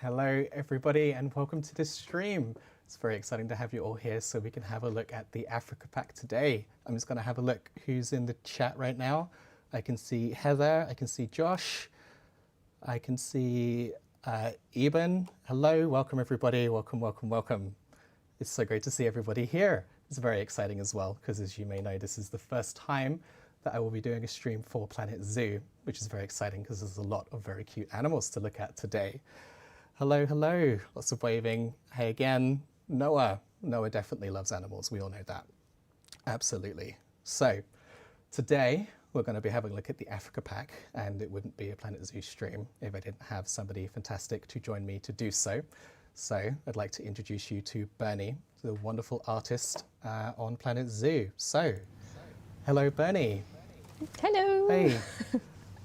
Hello everybody and welcome to this stream. It's very exciting to have you all here so we can have a look at the Africa Pack today. I'm just going to have a look who's in the chat right now. I can see Heather, I can see Josh, I can see Eben. Hello, welcome everybody, welcome, welcome, welcome. It's so great to see everybody here. It's very exciting as well because as you may know, this is the first time that I will be doing a stream for Planet Zoo, which is very exciting because there's a lot of very cute animals to look at today. Hello, hello, lots of waving. Hey again, Noah. Noah definitely loves animals, we all know that. Absolutely. So today we're going to be having a look at the Africa Pack, and it wouldn't be a Planet Zoo stream if I didn't have somebody fantastic to join me to do so. So I'd like to introduce you to Berni, the wonderful artist on Planet Zoo. So, hello Berni. Hello. Hey.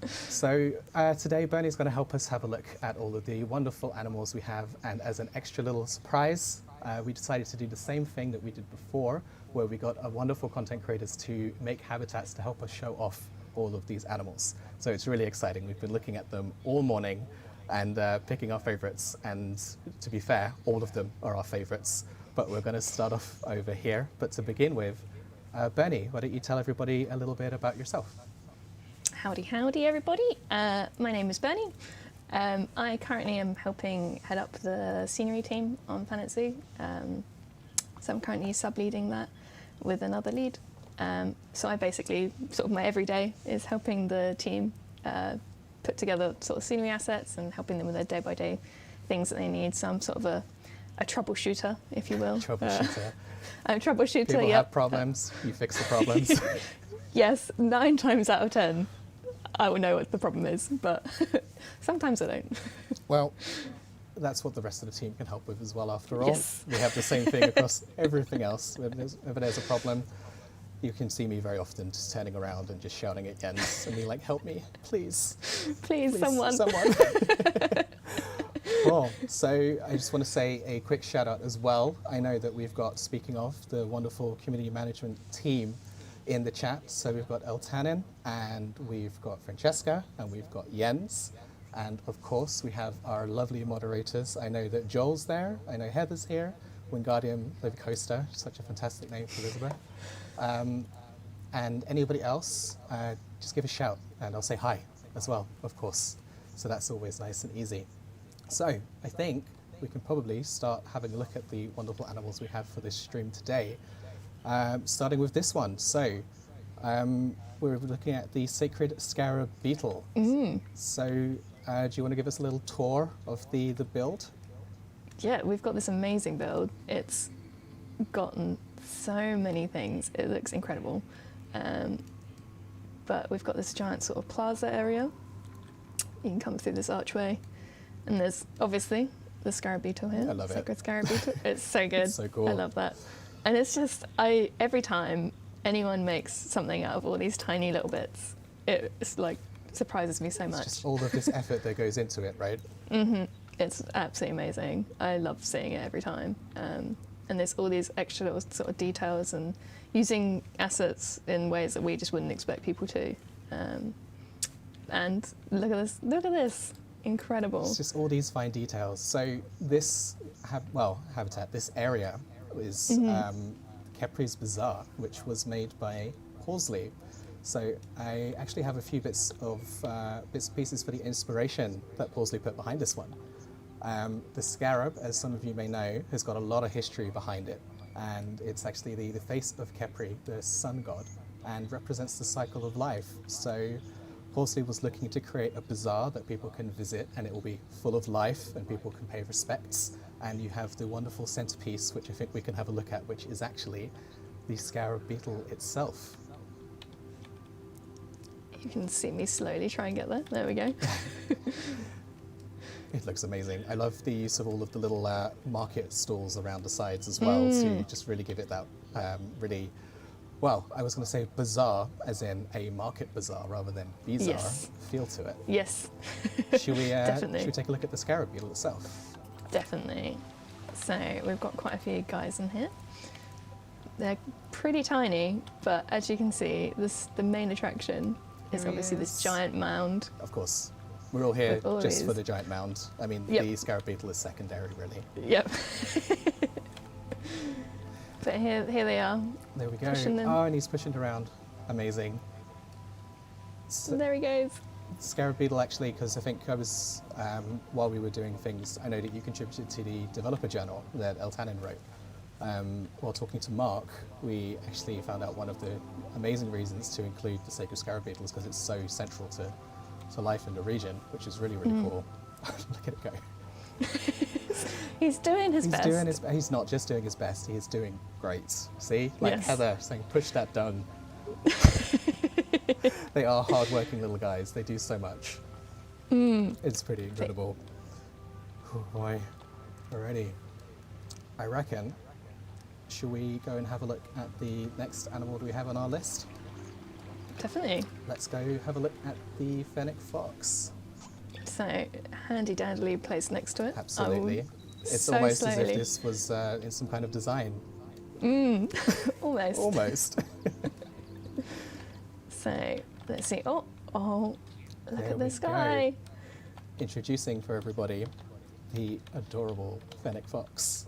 So today Berni's going to help us have a look at all of the wonderful animals we have, and as an extra little surprise, we decided to do the same thing that we did before, where we got wonderful content creators to make habitats to help us show off all of these animals. So it's really exciting. We've been looking at them all morning and picking our favorites, and to be fair, all of them are our favorites, but we're going to start off over here. But to begin with, Berni, why don't you tell everybody a little bit about yourself? Howdy, howdy, everybody. My name is Berni. I currently am helping head up the scenery team on Planet Zoo. So I'm currently sub-leading that with another lead. So I basically, sort of my everyday is helping the team put together sort of scenery assets and helping them with their day-by-day things that they need. So I'm sort of a troubleshooter, if you will. Troubleshooter. I'm a troubleshooter, People yep. have problems, you fix the problems. Yes, 9 times out of 10. I will know what the problem is, but sometimes I don't. Well, that's what the rest of the team can help with as well, after all. Yes. We have the same thing across everything else. If there's a problem, you can see me very often just turning around and just shouting at Jens and being like, help me, please. Please, someone. Cool. So I just want to say a quick shout out as well. I know that we've got, speaking of, the wonderful community management team in the chat. So we've got Eltanin, and we've got Francesca, and we've got Jens, and of course we have our lovely moderators. I know that Joel's there, I know Heather's here, Wingardium Levikosta, such a fantastic name for Elizabeth. And anybody else, just give a shout and I'll say hi as well, of course. So that's always nice and easy. So I think we can probably start having a look at the wonderful animals we have for this stream today. Starting with this one. So we're looking at the sacred scarab beetle. So do you want to give us a little tour of the build? Yeah, we've got this amazing build. It's gotten so many things. It looks incredible. But we've got this giant sort of plaza area. You can come through this archway. And there's obviously the scarab beetle here. I love Sacred it. Scarab beetle. It's so good. It's so cool. I love that. And it's just, every time anyone makes something out of all these tiny little bits, it's like surprises me so much. It's just all of this effort that goes into it, right? It's absolutely amazing. I love seeing it every time. And there's all these extra little sort of details and using assets in ways that we just wouldn't expect people to. And look at this, incredible. It's just all these fine details. So this habitat, this area is Kepri's Bazaar, which was made by Horsley. So I actually have a few bits and pieces for the inspiration that Horsley put behind this one. The scarab, as some of you may know, has got a lot of history behind it, and it's actually the face of Kepri, the sun god, and represents the cycle of life. So Horsley was looking to create a bazaar that people can visit, and it will be full of life and people can pay respects. And you have the wonderful centerpiece, which I think we can have a look at, which is actually the scarab beetle itself. You can see me slowly try and get there. There we go. It looks amazing. I love the use of all of the little market stalls around the sides as well to just really give it that really, well, I was going to say bazaar as in a market bazaar rather than bizarre feel to it. Yes. Should we take a look at the scarab beetle itself? Definitely. So we've got quite a few guys in here. They're pretty tiny, but as you can see, the main attraction is obviously this giant mound. Of course. We're all here With all just for these. the giant mound. I mean, Yep. the scarab beetle is secondary, really. Yep. But here they are. There we go. Pushing them. Oh, and he's pushing it around. Amazing. So there he goes. Scarab beetle, actually, because I think I was, while we were doing things, I know that you contributed to the developer journal that Eltanin wrote. While talking to Mark, we actually found out one of the amazing reasons to include the sacred scarab beetle is because it's so central to life in the region, which is really, really cool. Look at it go. He's doing his best. He's not just doing his best, he is doing great. See? Like Yes. Heather saying, push that done. They are hard-working little guys. They do so much. It's pretty incredible. Oh boy. Alrighty. I reckon, should we go and have a look at the next animal that we have on our list? Definitely. Let's go have a look at the Fennec fox. So handy dandy placed next to it. I Absolutely. will It's so almost as slowly. if this was in some kind of design. Almost. Almost. So let's see. Oh, look There at we this go. guy. Introducing for everybody the adorable Fennec fox.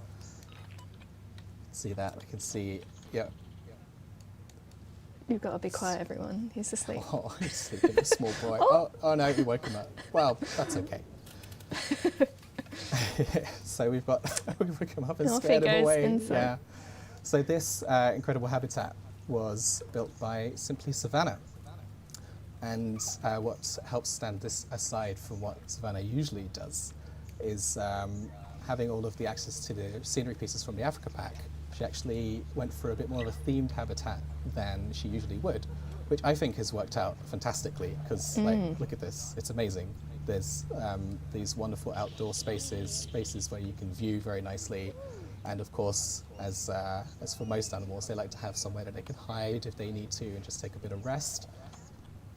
See that? I can see. Yep. You've got to be quiet, everyone. He's asleep. Oh, he's sleeping, a small boy. Oh no, you woke him up. Well, that's okay. So we've come up and Off he scared him goes away. inside. Yeah. So this incredible habitat was built by Simply Savannah. And what helps stand this aside from what Savannah usually does is having all of the access to the scenery pieces from the Africa Pack. She actually went for a bit more of a themed habitat than she usually would, which I think has worked out fantastically because, like, look at this, it's amazing. There's these wonderful outdoor spaces where you can view very nicely, and of course, as for most animals, they like to have somewhere that they can hide if they need to and just take a bit of rest.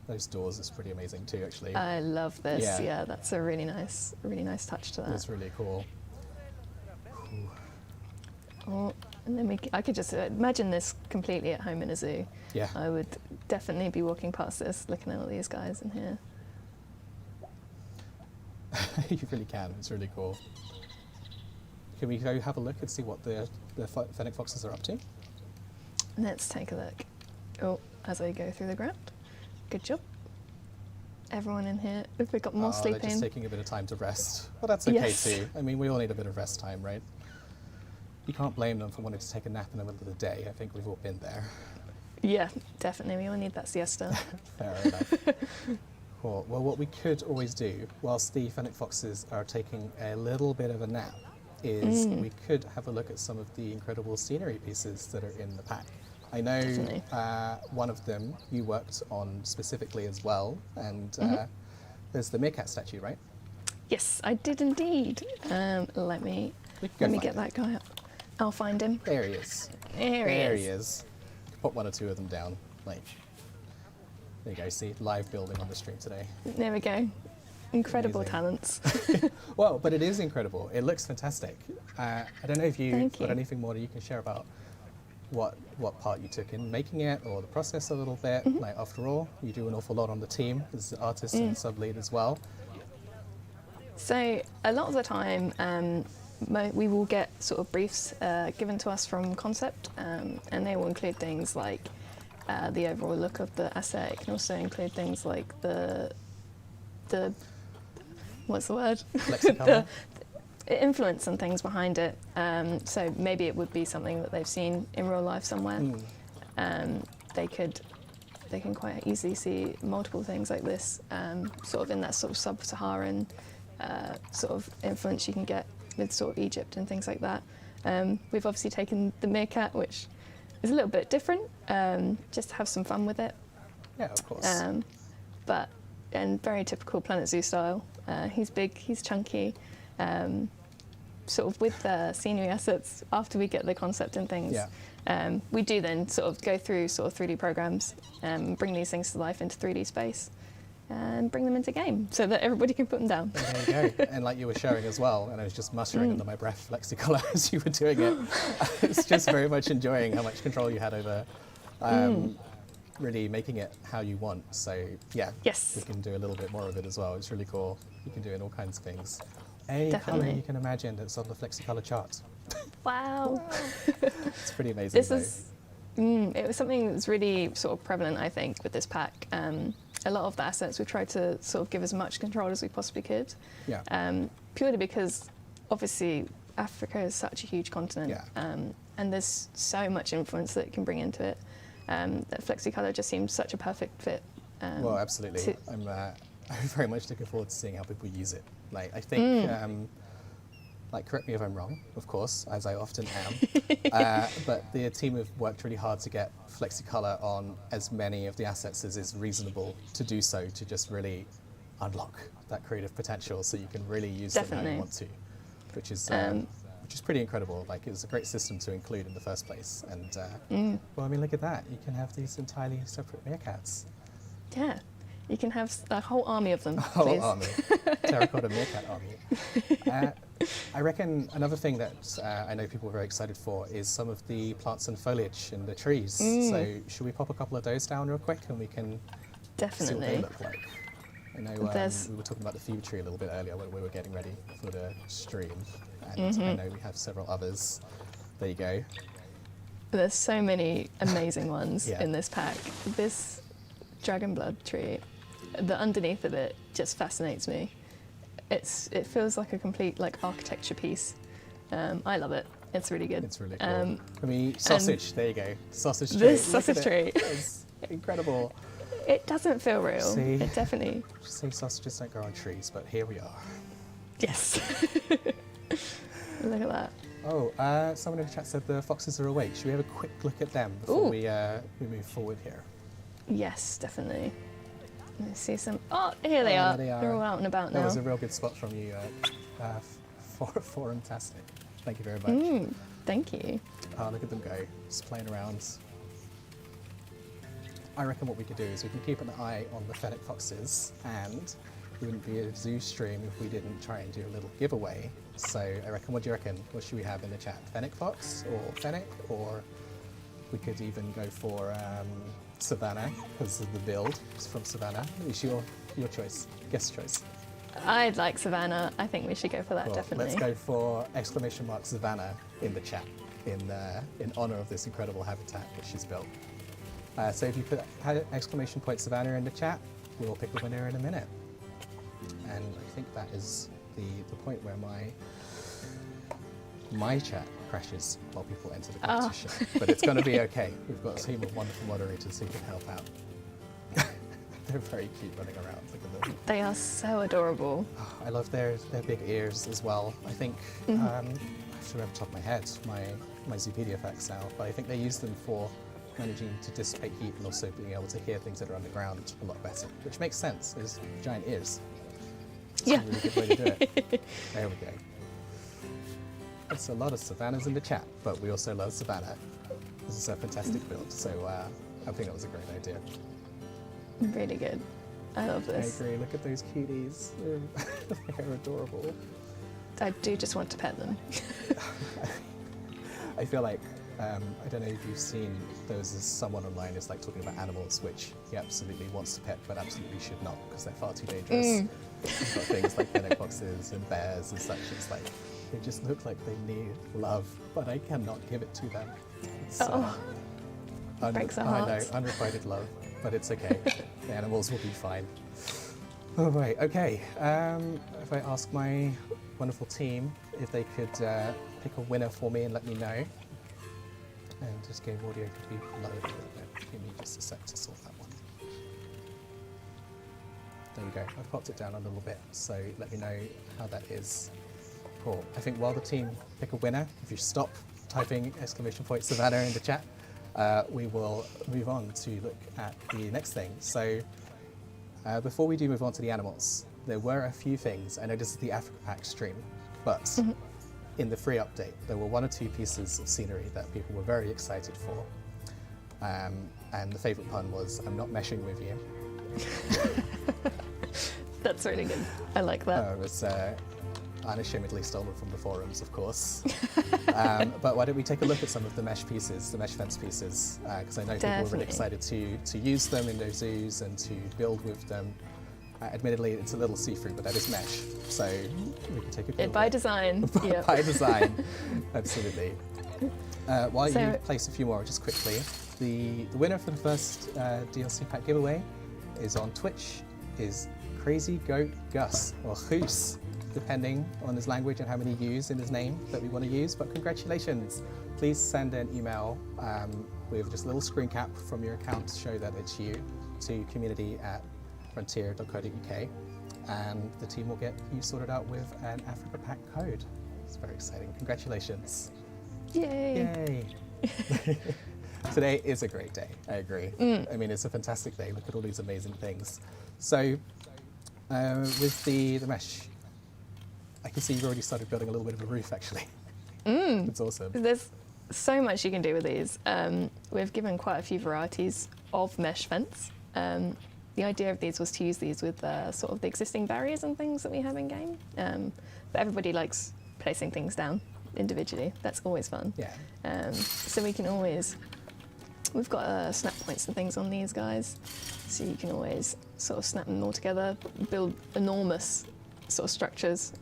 Those doors is pretty amazing too, actually. I love this. Yeah. Yeah, that's a really nice touch to that. It's really cool. Oh, and then I could just imagine this completely at home in a zoo. Yeah. I would definitely be walking past this, looking at all these guys in here. You really can. It's really cool. Can we go have a look and see what the Fennec foxes are up to? Let's take a look. Oh, as I go through the ground. Good job. Everyone in here. If we've got more They're sleeping. just taking a bit of time to rest. Well, that's okay Yes. too. I mean, we all need a bit of rest time, right? You can't blame them for wanting to take a nap in the middle of the day. I think we've all been there. Yeah, definitely. We all need that siesta. Fair enough. Cool. Well, what we could always do, whilst the Fennec foxes are taking a little bit of a nap, is we could have a look at some of the incredible scenery pieces that are in the pack. I know Definitely. one of them you worked on specifically as well, and there's the Meerkat statue, right? Yes, I did indeed. Let me We can go get find that guy up. I'll find him. There he is. There he is. is. Put one or two of them down. Like, there you go. See, live building on the stream today. There we go. Incredible Amazing. talents. Well, but it is incredible. It looks fantastic. I don't know if you've Thank got you. anything more that you can share about what part you took in making it or the process a little bit. Like, after all, you do an awful lot on the team as an artist and sub-lead as well. So a lot of the time, we will get sort of briefs given to us from concept, and they will include things like the overall look of the asset. It can also include things like the what's the word? Flexicolor. Influence and things behind it. So maybe it would be something that they've seen in real life somewhere. They can quite easily see multiple things like this, sort of in that sort of sub-Saharan sort of influence you can get with sort of Egypt and things like that. We've obviously taken the meerkat, which is a little bit different, just to have some fun with it. Yeah, of course. But in very typical Planet Zoo style. He's big, he's chunky. Sort of with the scenery assets, after we get the concept and things, we do then sort of go through sort of 3D programs, bring these things to life into 3D space, and bring them into game so that everybody can put them down. And there you go. And like you were showing as well, and I was just muttering under my breath flexicolor as you were doing it. It's just very much enjoying how much control you had over really making it how you want. So yeah, Yes. we can do a little bit more of it as well. It's really cool. You can do it in all kinds of things. Any colour Definitely. you can imagine that's on the flexicolor chart. Wow. It's pretty amazing. This is, it was something that's really sort of prevalent, I think, with this pack. A lot of the assets we tried to sort of give as much control as we possibly could. Yeah. Purely because obviously Africa is such a huge continent, Yeah. and there's so much influence that it can bring into it. That flexicolor just seems such a perfect fit. Well, absolutely. I'm very much looking forward to seeing how people use it. Like, I think, like, correct me if I'm wrong, of course, as I often am, but the team have worked really hard to get flexicolor on as many of the assets as is reasonable to do so, to just really unlock that creative potential so you can really use them how you want to, which is pretty incredible. Like, it was a great system to include in the first place. And, well, I mean, look at that. You can have these entirely separate meerkats. Yeah, you can have a whole army of them. A whole please. army. Terracotta meerkat army. I reckon another thing that I know people are very excited for is some of the plants and foliage in the trees. So should we pop a couple of those down real quick and we can see what Definitely. they look like? I know There's- we were talking about the fever tree a little bit earlier when we were getting ready for the stream. And I know we have several others. There you go. There's so many amazing ones Yeah. in this pack. This dragon blood tree, the underneath of it just fascinates me. It feels like a complete like architecture piece. I love it. It's really good. It's really cool. I mean, sausage, there you go. Sausage tree. This Look at sausage it. tree. It's incredible. It doesn't feel real. See? It definitely. Say sausages don't grow on trees, but here we are. Yes. Look at that. Oh, someone in the chat said the foxes are awake. Should we have a quick look at them before Ooh. we move forward here? Yes, definitely. Let's see some. Oh, here they Oh, are. there they are. They're all out and about That now. was a real good spot from you, fantastic. Thank you very much. Thank you. Oh, look at them go, just playing around. I reckon what we could do is we can keep an eye on the Fennec foxes, and it wouldn't be a zoo stream if we didn't try and do a little giveaway. So I reckon, what do you reckon? What should we have in the chat? Fennec fox or Fennec? Or we could even go for Savannah, because of the build is from Savannah. It's your choice, guest choice. I'd like Savannah. I think we should go for that, Well, definitely. let's go for ! Savannah in the chat in honor of this incredible habitat that she's built. So if you put !Savannah in the chat, we'll pick the winner in a minute. And I think that is the point where my chat crashes while people enter the competition. But it's going to be okay. We've got a team of wonderful moderators who can help out. They're very cute running around. Look at them. They are so adorable. Oh, I love their big ears as well. I think, I have to remember top of my head my Zoopedia facts now, but I think they use them for managing to dissipate heat and also being able to hear things that are underground a lot better, which makes sense. There's giant ears. It's Yeah. a really good way to do it. There we go. There's a lot of Savannahs in the chat, but we also love Savannah. This is a fantastic build, so I think that was a great idea. Really good. I love I this. agree. Look at those cuties. They're adorable. I do just want to pet them. I feel like, I don't know if you've seen those as someone online is like talking about animals, which he absolutely wants to pet, but absolutely should not, because they're far too dangerous. You've got things like fennec foxes and bears and such. It's like, they just look like they need love, but I cannot give it to them. It's, breaks our I know, hearts. unrequited love, but it's okay. The animals will be fine. All right, okay. If I ask my wonderful team if they could pick a winner for me and let me know. And this game audio could be low a little bit. Give me just a sec to sort that one. There we go. I've popped it down a little bit, so let me know how that is. Cool. I think while the team pick a winner, if you stop typing !Savannah in the chat, we will move on to look at the next thing. So before we do move on to the animals, there were a few things. I know this is the Africa Pack stream, but in the free update, there were one or two pieces of scenery that people were very excited for. And the favourite pun was, "I'm not meshing with you." That's really good. I like that. It was unashamedly stolen from the forums, of course. But why don't we take a look at some of the mesh pieces, the mesh fence pieces, because I know people are really excited to use them in their zoos and to build with them. Admittedly, it's a little see-through, but that is mesh, so we can take a good By design. Yep. By design, absolutely. While you place a few more, just quickly, the winner for the first DLC pack giveaway is on Twitch, is Crazy Goat Gus, or Goose, depending on his language and how many U's in his name that we want to use, but congratulations. Please send an email with just a little screen cap from your account to show that it's you to community@frontier.co.uk, and the team will get you sorted out with an Africa Pack code. It's very exciting. Congratulations. Yay. Yay. Today is a great day, I agree. I mean, it's a fantastic day. Look at all these amazing things. So, with the mesh, I can see you've already started building a little bit of a roof, actually. It's awesome. There's so much you can do with these. We've given quite a few varieties of mesh fence. The idea of these was to use these with sort of the existing barriers and things that we have in game. But everybody likes placing things down individually. That's always fun. Yeah. So we can always, we've got snap points and things on these guys. So you can always sort of snap them all together, build enormous sort of structures,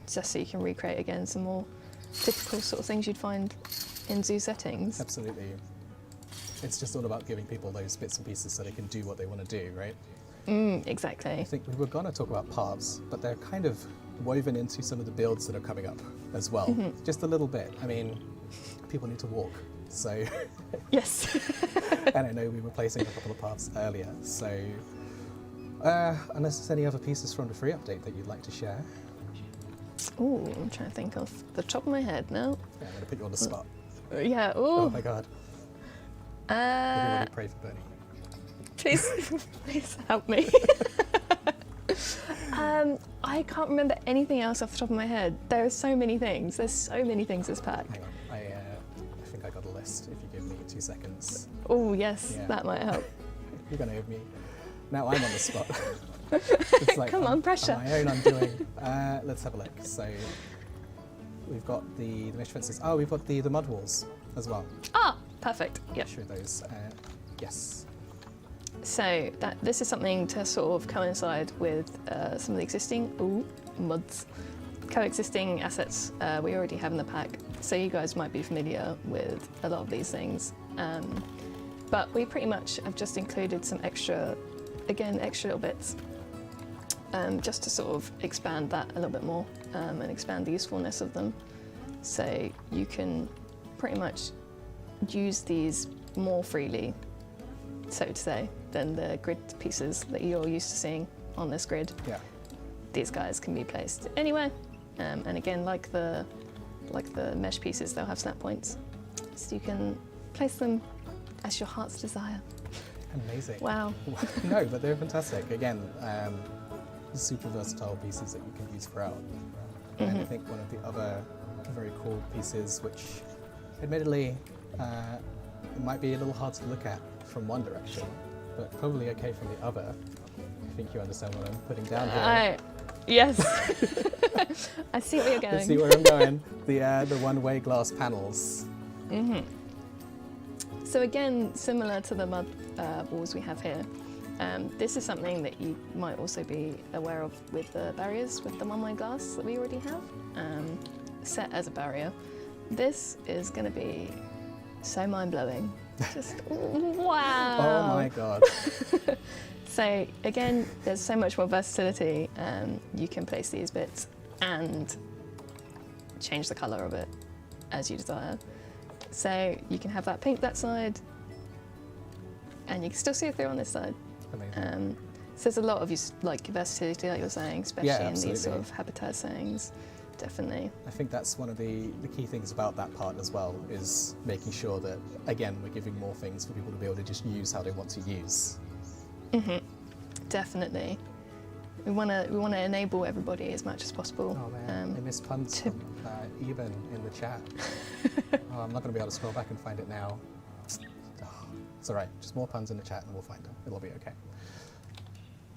just so you can recreate again some more typical sort of things you'd find in zoo settings. Absolutely. It's just all about giving people those bits and pieces so they can do what they want to do, right? Exactly. I think we were going to talk about paths, but they're kind of woven into some of the builds that are coming up as well. Just a little bit. I mean, people need to walk, so... Yes. And I know we were placing a couple of paths earlier, so... unless there's any other pieces from the free update that you'd like to share. Ooh, I'm trying to think off the top of my head now. Yeah, I'm going to put you on the spot. Yeah, ooh. Oh my god. Everybody pray for Berni. Please help me. I can't remember anything else off the top of my head. There are so many things. There's so many things this pack. Hang on, I think I got a list if you give me 2 seconds. Oh yes, Yeah. that might help. You're going to give me... Now I'm on the spot. It's like Come on, pressure. On my own undoing. Let's have a look. So we've got the mesh fences. Oh, we've got the mud walls as well. Ah, perfect. Yep. Show those. Yes. So this is something to sort of coincide with some of the existing mods, coexisting assets we already have in the pack. So you guys might be familiar with a lot of these things, but we pretty much have just included some extra little bits, just to sort of expand that a little bit more and expand the usefulness of them. So you can pretty much use these more freely, so to say, than the grid pieces that you're used to seeing on this grid. Yeah. These guys can be placed anywhere, and again, like the mesh pieces, they'll have snap points, so you can place them as your heart's desire. Amazing. Wow. No, but they're fantastic. Again, super versatile pieces that you can use throughout. And I think one of the other very cool pieces, which admittedly it might be a little hard to look at from one direction, but probably okay from the other. I think you understand what I'm putting down here. Yes. I see where you're going. I see where I'm going. The one-way glass panels. So again, similar to the mud walls we have here, this is something that you might also be aware of with the barriers, with the one-way glass that we already have, set as a barrier. This is going to be so mind-blowing. Just wow. Oh my god. So again, there's so much more versatility. You can place these bits and change the colour of it as you desire. So you can have that pink that side, and you can still see it through on this side. Amazing. So there's a lot of versatility, like you're saying, especially Yeah, in these absolutely. sort of habitat settings. Definitely. I think that's one of the key things about that part as well, is making sure that, again, we're giving more things for people to be able to just use how they want to use. Definitely. We want to enable everybody as much as possible. Oh man, I missed puns from Eben in the chat. Oh, I'm not going to be able to scroll back and find it now. Oh, it's all right, just more puns in the chat and we'll find them. It'll be okay.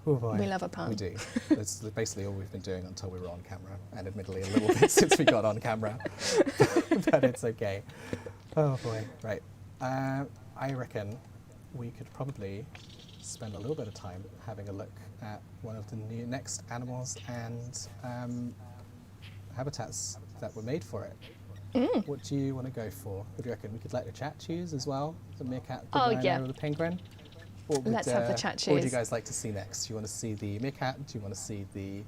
Oh boy. We love a pun. We do. That's basically all we've been doing until we were on camera, and admittedly a little bit since we got on camera, but it's okay. Oh boy. Right. I reckon we could probably spend a little bit of time having a look at one of the next animals and habitats that were made for it. What do you want to go for? What do you reckon? We could let the chat choose as well? The meerkat, the rhino, or the penguin? Let's have the chat choose. What would you guys like to see next? Do you want to see the meerkat? Do you want to see the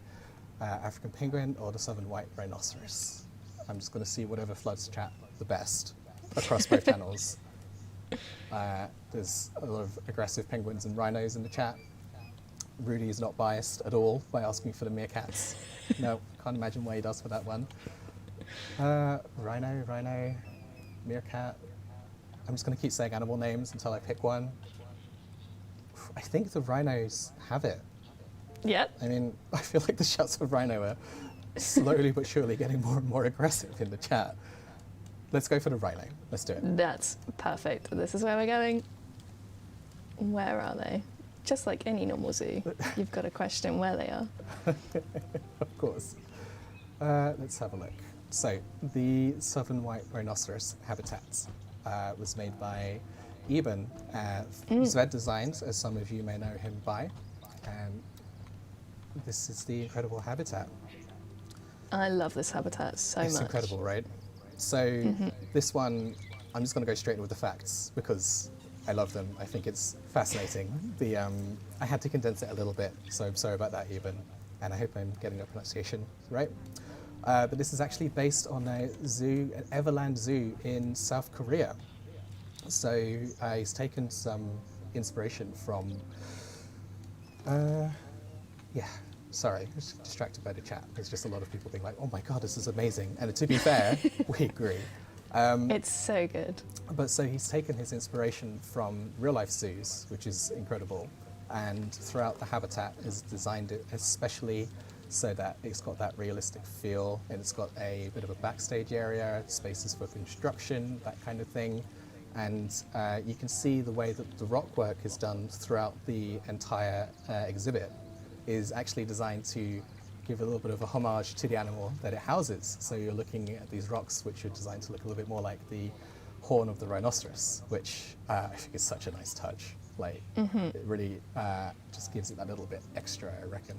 African penguin or the southern white rhinoceros? I'm just going to see whatever floods chat the best across both channels. There's a lot of aggressive penguins and rhinos in the chat. Rudy is not biased at all by asking for the meerkats. No, can't imagine why he does for that one. Rhino, meerkat. I'm just going to keep saying animal names until I pick one. I think the rhinos have it. Yep. I mean, I feel like the shots of rhino are slowly but surely getting more and more aggressive in the chat. Let's go for the rhino. Let's do it. That's perfect. This is where we're going. Where are they? Just like any normal zoo, you've got to question where they are. Of course. Let's have a look. So, the southern white rhinoceros habitat was made by Eben Zved Designs, as some of you may know him by. This is the incredible habitat. I love this habitat so much. It's incredible, right? So this one, I'm just going to go straight in with the facts because I love them. I think it's fascinating. I had to condense it a little bit, so I'm sorry about that, Eben, and I hope I'm getting the pronunciation right. But this is actually based on a zoo, an Everland Zoo in South Korea. So he's taken some inspiration from, sorry, I was distracted by the chat. There's just a lot of people being like, oh my God, this is amazing. And to be fair, we agree. It's so good. But so he's taken his inspiration from real life zoos, which is incredible. And throughout the habitat has designed it especially so that it's got that realistic feel, and it's got a bit of a backstage area, spaces for construction, that kind of thing. And you can see the way that the rock work is done throughout the entire exhibit is actually designed to give a little bit of a homage to the animal that it houses. So you're looking at these rocks which are designed to look a little bit more like the horn of the rhinoceros, which I think is such a nice touch. Like, it really just gives it that little bit extra, I reckon.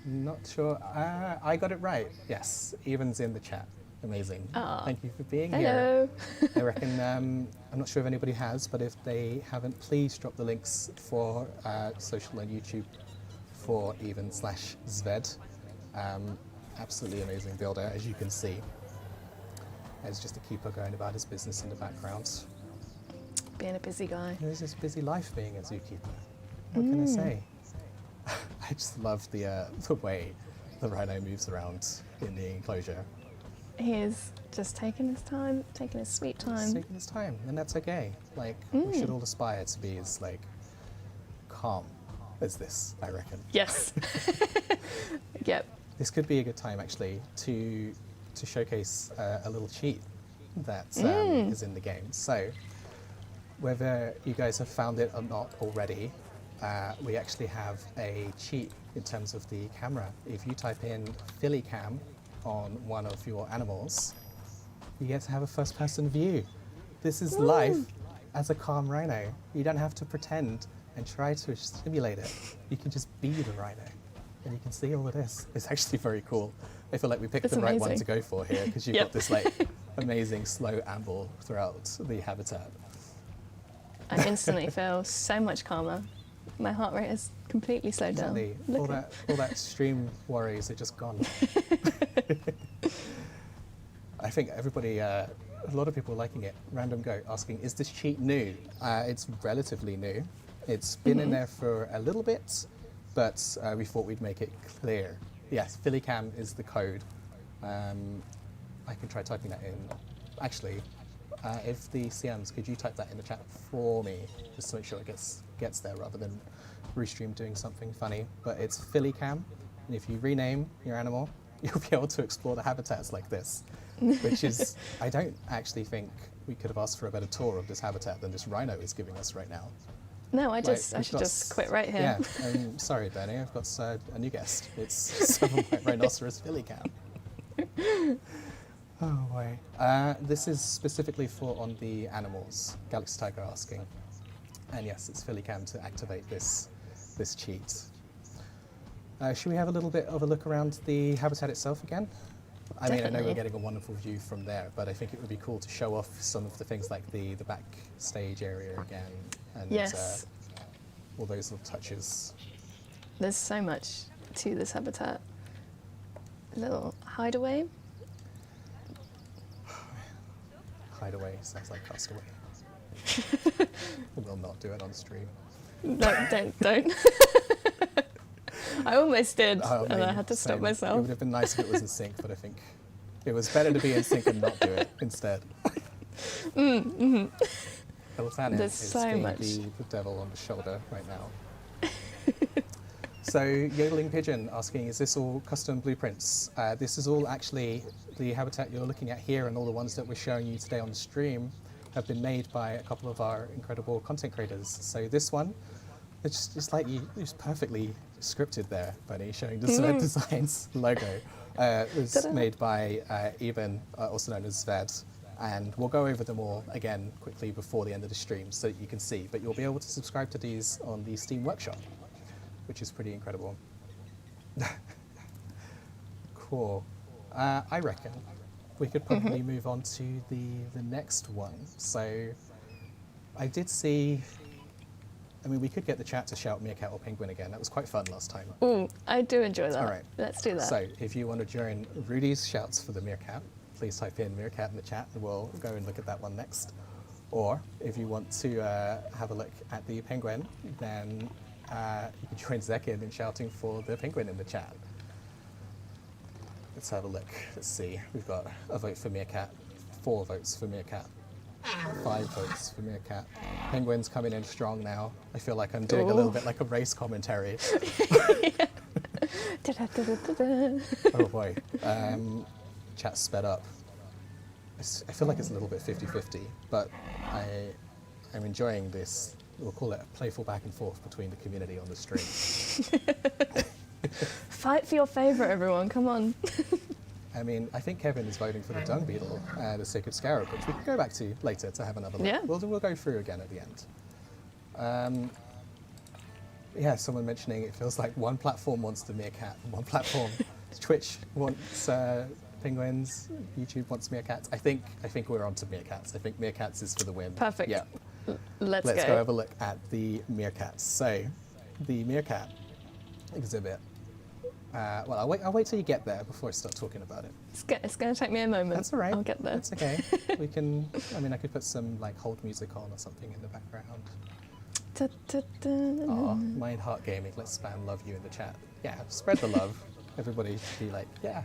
Not sure. I got it right. Yes, Evan's in the chat. Amazing. Aww. Thank you for being Hello. here. I reckon, I'm not sure if anybody has, but if they haven't, please drop the links for social and YouTube for Even/Zved. Absolutely amazing builder, as you can see. There's just a keeper going about his business in the background. Being a busy guy. There's this busy life being a zookeeper. What can I say? I just love the way the rhino moves around in the enclosure. He is just taking his time, taking his sweet time. He's taking his time, and that's okay. Like, we should all aspire to be as, like, calm as this, I reckon. Yes. Yep. This could be a good time, actually, to showcase a little cheat that is in the game. So, whether you guys have found it or not already, we actually have a cheat in terms of the camera. If you type in Philly Cam on one of your animals, you get to have a first-person view. This is life as a calm rhino. You don't have to pretend and try to simulate it. You can just be the rhino, and you can see all of this. It's actually very cool. I feel like we picked the right one to go for here because you've got this like amazing slow amble throughout the habitat. I instantly feel so much calmer. My heart rate has completely slowed down. Exactly. All that stream worries are just gone. I think everybody, a lot of people are liking it. Random Go asking, is this cheat new? It's relatively new. It's been in there for a little bit, but we thought we'd make it clear. Yes, PhillyCam is the code. I can try typing that in. Actually, if the CMs, could you type that in the chat for me, just to make sure it gets there rather than Restream doing something funny. But it's PhillyCam, and if you rename your animal, you'll be able to explore the habitats like this, which is, I don't actually think we could have asked for a better tour of this habitat than this rhino is giving us right now. No, I Like, should we've got just quit right here. Yeah, sorry, Bernie, I've got a new guest. It's Southern White Rhinoceros Philly Cam. Oh boy. This is specifically for on the animals. Galaxy Tiger asking. And yes, it's Philly Cam to activate this cheat. Should we have a little bit of a look around the habitat itself again? I mean, I know Definitely. we're getting a wonderful view from there, but I think it would be cool to show off some of the things like the backstage area again, and Yes. all those little touches. There's so much to this habitat. Little hideaway. Hideaway sounds like Castaway. We'll not do it on stream. No, don't. I almost did, Oh, and I man, had to stop same. It myself. would have been nice if it was in sync, but I think it was better to be in sync and not do it instead. Mm-hmm. Elfana There's is so being much. the devil on the shoulder right now. So, Yodeling Pigeon asking, is this all custom blueprints? This is all actually the habitat you're looking at here, and all the ones that we're showing you today on the stream have been made by a couple of our incredible content creators. So this one, it's like it's perfectly scripted there, Bernie, showing the Zved Designs logo. It was Ta-da. made by Eben, also known as Zved, and we'll go over them all again quickly before the end of the stream so that you can see, but you'll be able to subscribe to these on the Steam Workshop, which is pretty incredible. Cool. I reckon we could probably move on to the next one. So I did see, I mean, we could get the chat to shout Meerkat or Penguin again. That was quite fun last time. Ooh, I do enjoy that. All right. Let's do that. So if you want to join Rudy's shouts for the Meerkat, please type in Meerkat in the chat and we'll go and look at that one next. Or if you want to have a look at the Penguin, then you can join Zekin in shouting for the Penguin in the chat. Let's have a look. Let's see. We've got a vote for Meerkat, 4 votes for Meerkat, 5 votes for Meerkat. Penguin's coming in strong now. I feel like I'm doing a little bit like a race commentary. Da-da-da-da-da-da. Oh boy. Chat sped up. I feel like it's a little bit 50-50, but I'm enjoying this. We'll call it a playful back and forth between the community on the stream. Fight for your favourite, everyone. Come on. I mean, I think Kevin is voting for the dung beetle, the sacred scarab, which we can go back to later to have another look. Yeah. We'll go through again at the end. Yeah, someone mentioning it feels like one platform wants the Meerkat, one platform, Twitch wants penguins, YouTube wants meerkats. I think we're on to meerkats. I think meerkats is for the win. Perfect. Yeah. Let's Let's go. go have a look at the meerkats. So, the meerkat exhibit. Well, I'll wait till you get there before I start talking about it. It's going to take me a moment. That's all right. I'll get there. That's okay. We can. I mean, I could put some like hold music on or something in the background. Oh, Mind Heart Gaming. Let's spam love you in the chat. Yeah, spread the love. Everybody should be like, yeah.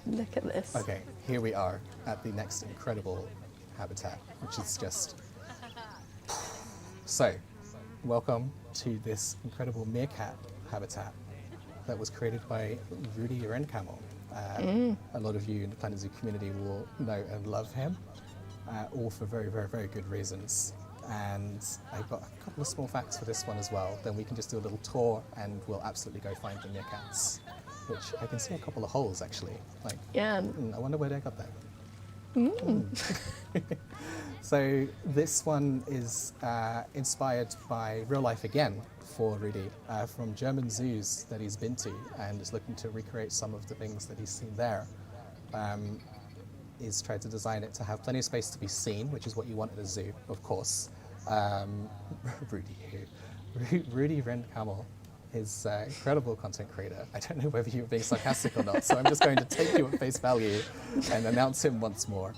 Look at this. Okay, here we are at the next incredible habitat, which is just. So, welcome to this incredible meerkat habitat that was created by Rudy Renkamel. A lot of you in the Planet Zoo community will know and love him, all for very, very, very good reasons. And I've got a couple of small facts for this one as well. Then we can just do a little tour and we'll absolutely go find the meerkats, which I can see a couple of holes actually. Like, Yeah. I wonder where they got that. So this one is inspired by real life again for Rudy, from German zoos that he's been to and is looking to recreate some of the things that he's seen there. He's tried to design it to have plenty of space to be seen, which is what you want at a zoo, of course. Rudy Renkamel is incredible content creator. I don't know whether you're being sarcastic or not, so I'm just going to take you at face value and announce him once more.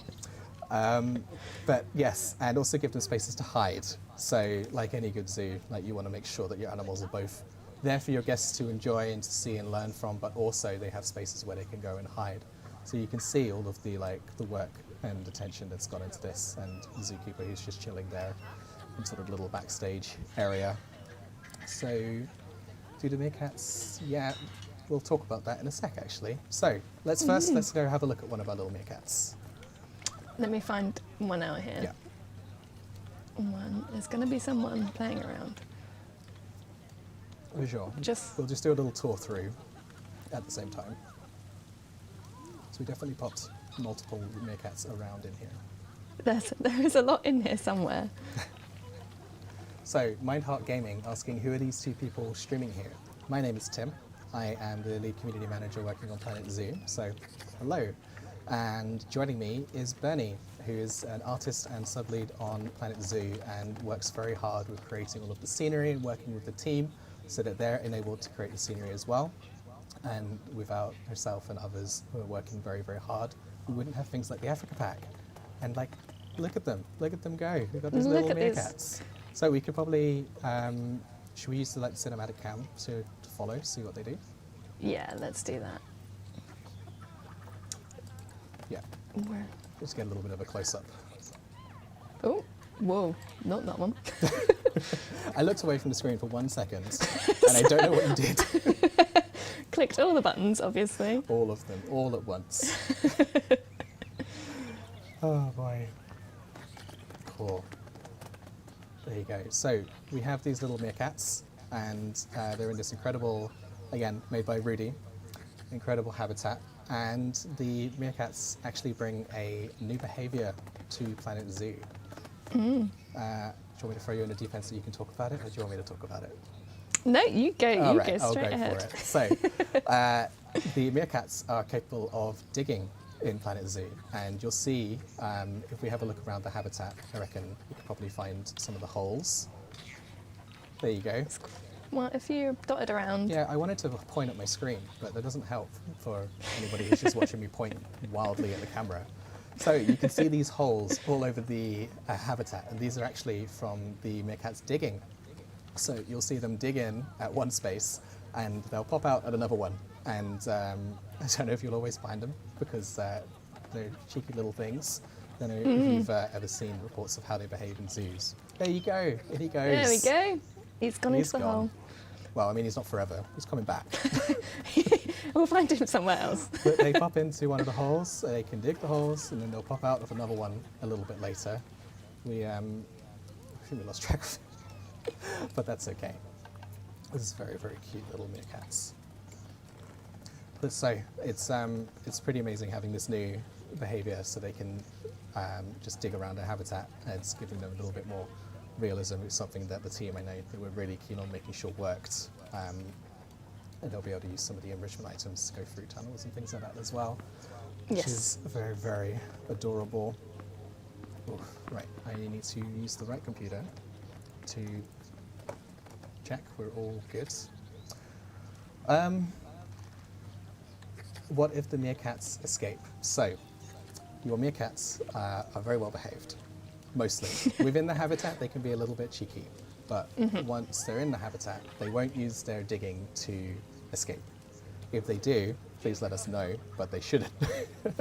But yes, and also give them spaces to hide. So like any good zoo, like you want to make sure that your animals are both there for your guests to enjoy and to see and learn from, but also they have spaces where they can go and hide. So you can see all of the work and attention that's gone into this, and the zookeeper who's just chilling there in sort of little backstage area. So do the meerkats? Yeah, we'll talk about that in a sec actually. So let's go have a look at one of our little meerkats. Let me find one out here. Yeah. There's going to be someone playing around. For sure. Just We'll just do a little tour through at the same time. So we definitely popped multiple meerkats around in here. there is a lot in here somewhere. So, Mindheart Gaming asking, who are these two people streaming here? My name is Tim. I am the lead community manager working on Planet Zoo. So, hello. And joining me is Berni, who is an artist and sub-lead on Planet Zoo and works very hard with creating all of the scenery and working with the team so that they're enabled to create the scenery as well. And without herself and others who are working very, very hard, we wouldn't have things like the Africa Pack. And like, look at them go. We've got these Look little at meerkats. this. So we could probably, should we use the like cinematic cam to follow, see what they do? Yeah, let's do that. Yeah, Where? just get a little bit of a close-up. Oh, whoa, not that one. I looked away from the screen for 1 second, and I don't know what you did. Clicked all the buttons, obviously. All of them, all at once. Oh boy. Cool. There you go. So we have these little meerkats, and they're in this incredible, again, made by Rudy, incredible habitat. And the meerkats actually bring a new behavior to Planet Zoo. Do you want me to throw you in the deep end so you can talk about it, or do you want me to talk about it? No, you go. All You right, go straight I'll go ahead. for it. So, the meerkats are capable of digging in Planet Zoo, and you'll see if we have a look around the habitat, I reckon we could probably find some of the holes. There you go. Well, if you dotted around. Yeah, I wanted to point at my screen, but that doesn't help for anybody who's just watching me point wildly at the camera. So you can see these holes all over the habitat, and these are actually from the meerkats digging. So you'll see them dig in at one space, and they'll pop out at another one. And I don't know if you'll always find them, because they're cheeky little things. I don't know if you've ever seen reports of how they behave in zoos. There you go, in he goes. There we go. He's gone into the hole. Well, I mean, he's not forever. He's coming back. We'll find him somewhere else. But they pop into one of the holes, so they can dig the holes, and then they'll pop out of another one a little bit later. I think we lost track of it, but that's okay. This is very, very cute little meerkats. But so it's pretty amazing having this new behaviour, so they can just dig around their habitat, and it's giving them a little bit more realism. It's something that the team, I know, they were really keen on making sure worked. And they'll be able to use some of the enrichment items to go through tunnels and things like that as well, which Yes. is very, very adorable. Oof, right, I need to use the right computer to check we're all good. What if the meerkats escape? So, your meerkats are very well behaved, mostly. Within the habitat, they can be a little bit cheeky, but once they're in the habitat, they won't use their digging to escape. If they do, please let us know, but they shouldn't.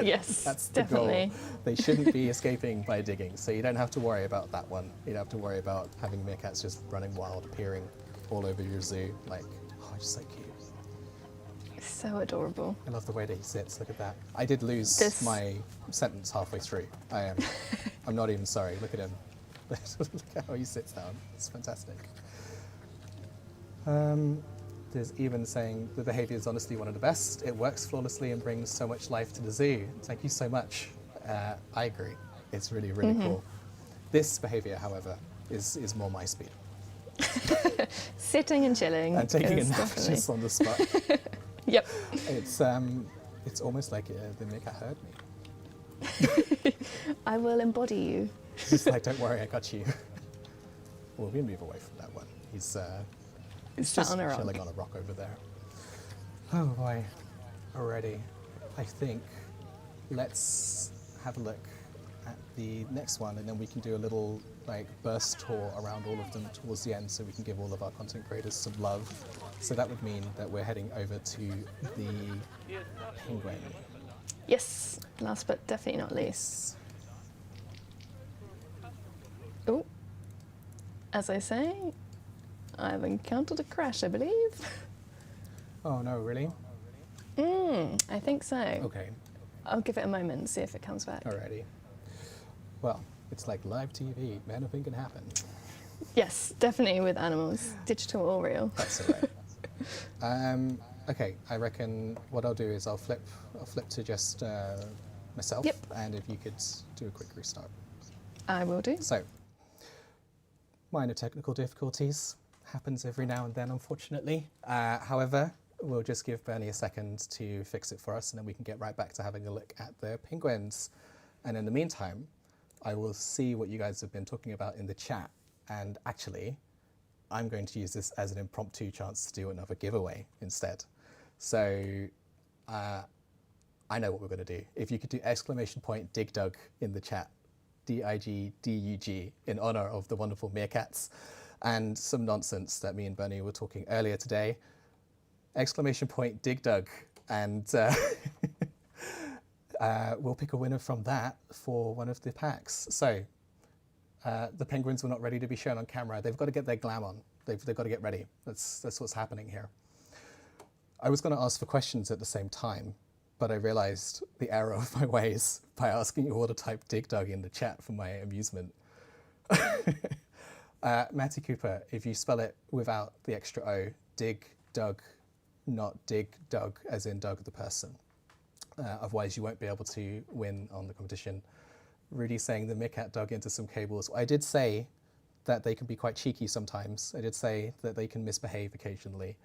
Yes, That's the definitely. goal. They shouldn't be escaping by digging, so you don't have to worry about that one. You don't have to worry about having meerkats just running wild, appearing all over your zoo, like, oh, just so cute. So adorable. I love the way that he sits, look at that. I did lose This- my sentence halfway through. I'm not even sorry, look at him. Look at how he sits down, it's fantastic. There's even saying the behaviour is honestly one of the best. It works flawlessly and brings so much life to the zoo. Thank you so much. I agree. It's really, really cool. This behaviour, however, is more my speed. Sitting and chilling. And taking a is nap definitely- just on the spot. Yep. It's almost like the meerkat heard me. I will embody you. It's just like, don't worry, I got you. Well, we move away from that one. He's Sat just on a rock. chilling on a rock over there. Oh boy. Alrighty. I think let's have a look at the next one, and then we can do a little like burst tour around all of them towards the end, so we can give all of our content creators some love. So that would mean that we're heading over to the penguin. Yes. Last but definitely not least. Oh. As I say, I've encountered a crash, I believe. Oh no, really? I think so. Okay. I'll give it a moment and see if it comes back. Alrighty. Well, It's like live TV. Man, nothing can happen. Yes, definitely with animals, digital or real. That's all right. Okay, I reckon what I'll do is I'll flip to just myself, Yep. and if you could do a quick restart. I will do. So, minor technical difficulties happens every now and then, unfortunately. However, we'll just give Bernie a second to fix it for us, and then we can get right back to having a look at the penguins. And in the meantime, I will see what you guys have been talking about in the chat. And actually, I'm going to use this as an impromptu chance to do another giveaway instead. So I know what we're going to do. If you could do !Dig_Dug in the chat, DIGDUG, in honor of the wonderful meerkats, and some nonsense that me and Bernie were talking earlier today. !Dig Dug, and we'll pick a winner from that for one of the packs. So the penguins were not ready to be shown on camera. They've got to get their glam on. They've got to get ready. That's what's happening here. I was going to ask for questions at the same time, but I realized the error of my ways by asking you all to type Dig Dug in the chat for my amusement. Matty Cooper, if you spell it without the extra O, Dig Dug, not Dig Dug, as in Doug the person. Otherwise, you won't be able to win on the competition. Rudy saying the meerkat dug into some cables. I did say that they can be quite cheeky sometimes. I did say that they can misbehave occasionally.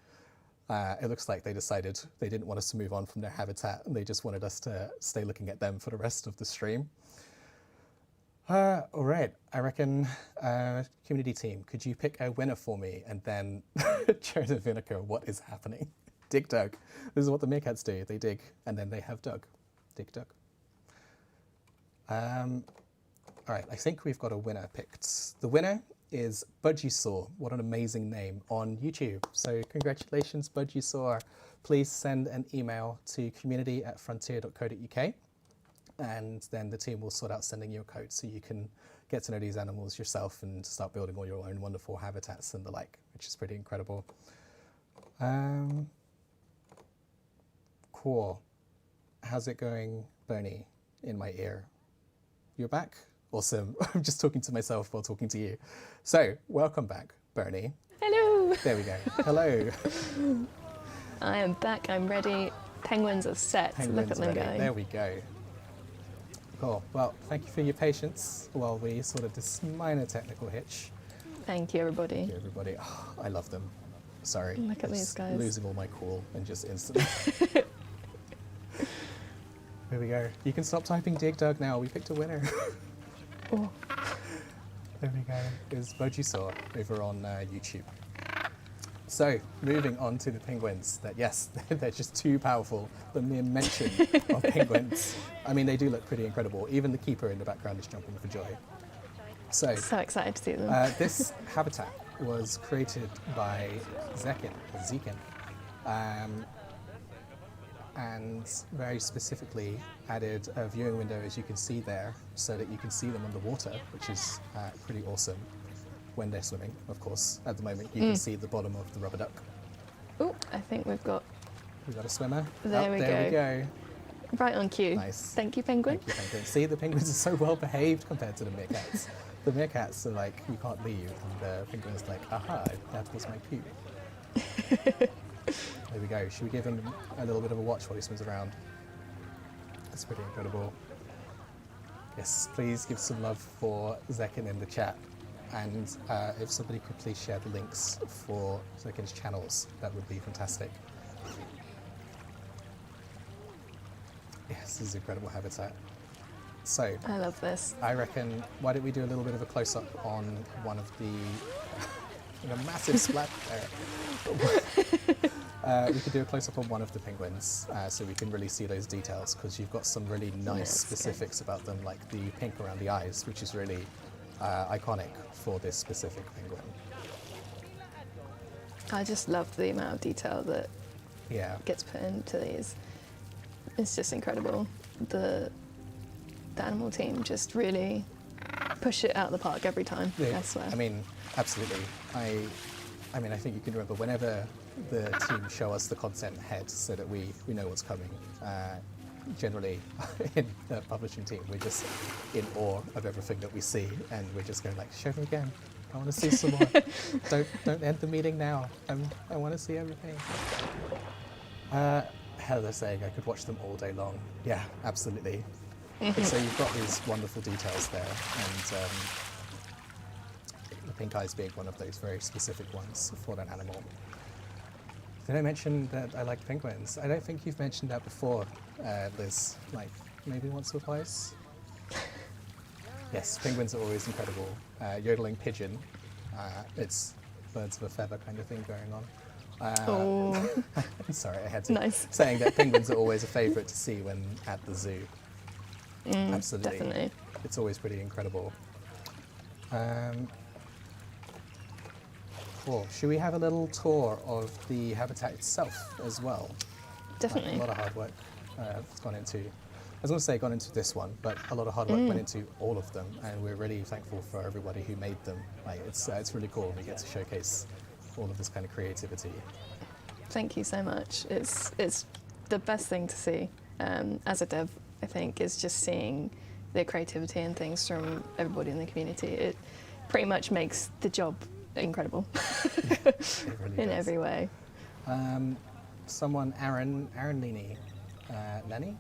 It looks like they decided they didn't want us to move on from their habitat, and they just wanted us to stay looking at them for the rest of the stream. All right, I reckon, community team, could you pick a winner for me? And then, Joseph Vinegar, what is happening? Dig Dug. This is what the meerkats do. They dig, and then they have dug. Dig Dug. All right, I think we've got a winner picked. The winner is Budgie Saw. What an amazing name on YouTube. So congratulations, Budgie Saw. Please send an email to community@frontier.co.uk, and then the team will sort out sending you a code so you can get to know these animals yourself and start building all your own wonderful habitats and the like, which is pretty incredible. Cool. How's it going, Bernie, in my ear? You're back? Awesome. I'm just talking to myself while talking to you. So, welcome back, Bernie. Hello. There we go. Hello. I am back. I'm ready. Penguins are set. Penguins Look at them ready. go. There we go. Cool. Well, thank you for your patience while we sort of this minor technical hitch. Thank you, everybody. Thank you, everybody. Oh, I love them. Sorry. Look at I'm these just guys. Losing all my cool and just instantly. Here we go. You can stop typing Dig Dug now. We picked a winner. Oh. There we go. It's Budgie Saw over on YouTube. So, moving on to the penguins. That yes, they're just too powerful. The mere mention of penguins. I mean, they do look pretty incredible. Even the keeper in the background is jumping for joy. So excited to see them. this habitat was created by Zekin, and very specifically added a viewing window, as you can see there, so that you can see them underwater, which is pretty awesome when they're swimming, of course. At the moment, you can see the bottom of the rubber duck. Oh, I think we've got A swimmer. There we there go. we go. right on cue. Nice. Thank you, penguin. Thank you, penguin. See, the penguins are so well behaved compared to the meerkats. The meerkats are like, you can't leave, and the penguin's like, aha, that was my cue. There we go. Should we give him a little bit of a watch while he swims around? That's pretty incredible. Yes, please give some love for Zekin in the chat. And if somebody could please share the links for Zekin's channels, that would be fantastic. Yes, this is incredible habitat. So, I love this. I reckon, why don't we do a little bit of a close-up on one of the... a massive splash there. We could do a close-up on one of the penguins, so we can really see those details, because you've got some really nice specifics about them, like the pink around the eyes, which is really iconic for this specific penguin. I just love the amount of detail that gets put into these. It's just incredible. The animal team just really push it out of the park every time, I swear. I mean, absolutely. I mean, I think you can remember whenever the team show us the content ahead so that we know what's coming. generally in the publishing team, we're just in awe of everything that we see, and we're just going like, show me again. I want to see some more. Don't end the meeting now. I want to see everything. Heather's saying I could watch them all day long. Yeah, absolutely. So you've got these wonderful details there, and the pink eyes being one of those very specific ones for that animal. Did I mention that I like penguins? I don't think you've mentioned that before, Liz. Like, maybe once or twice? Yes, penguins are always incredible. Yodeling pigeon. It's birds of a feather kind of thing going on. Oh, I'm sorry, I had to. nice. Saying that penguins are always a favourite to see when at the zoo. Absolutely. Definitely. It's always pretty incredible. Cool. Should we have a little tour of the habitat itself as well? Definitely. Like, a lot of hard work has gone into, I was going to say gone into this one, but a lot of hard work went into all of them, and we're really thankful for everybody who made them. Like, it's really cool. We get to showcase all of this kind of creativity. Thank you so much. It's the best thing to see as a dev, I think, is just seeing the creativity and things from everybody in the community. It pretty much makes the job incredible It really in does. every way. Someone, Aaron Lenny,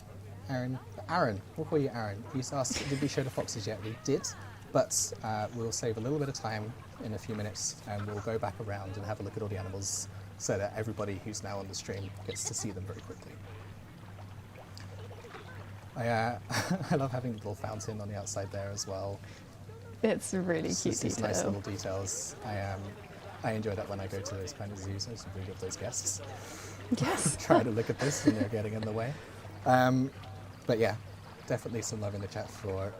Aaron, we'll call you Aaron. He's asked, did we show the foxes yet? We did, but we'll save a little bit of time in a few minutes, and we'll go back around and have a look at all the animals so that everybody who's now on the stream gets to see them very quickly. I love having the little fountain on the outside there as well. It's a really It's cute just these detail. nice little details. I enjoy that when I go to those kind of zoos. I just bring up those guests. Yes. Try to look at this and they're getting in the way. But yeah, definitely some love in the chat for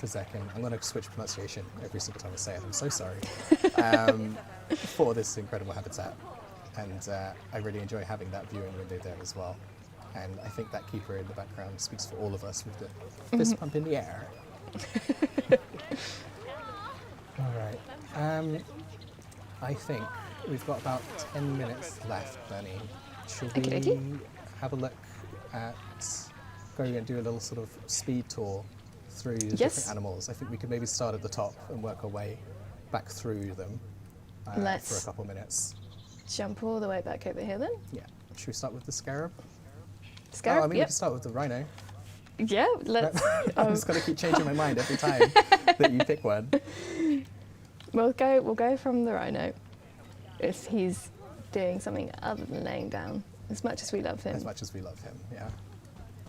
Zek, and I'm going to switch pronunciation every single time I say it. I'm so sorry. For this incredible habitat, and I really enjoy having that viewing window there as well. And I think that keeper in the background speaks for all of us with the fist pump in the air. All right. I think we've got about 10 minutes left, Bernie. Should we Okey-dokey. have a look at, go and do a little sort of speed tour through the Yes. different animals? I think we could maybe start at the top and work our way back through them for a Let's- couple minutes. Jump all the way back over here then. Yeah. Should we start with the scarab? Scarab, Oh, I mean, we yep. can start with the rhino. Yeah, let's. I'm just going to keep changing my mind every time that you pick one. We'll go from the rhino if he's doing something other than laying down. As much as we love him. As much as we love him, yeah.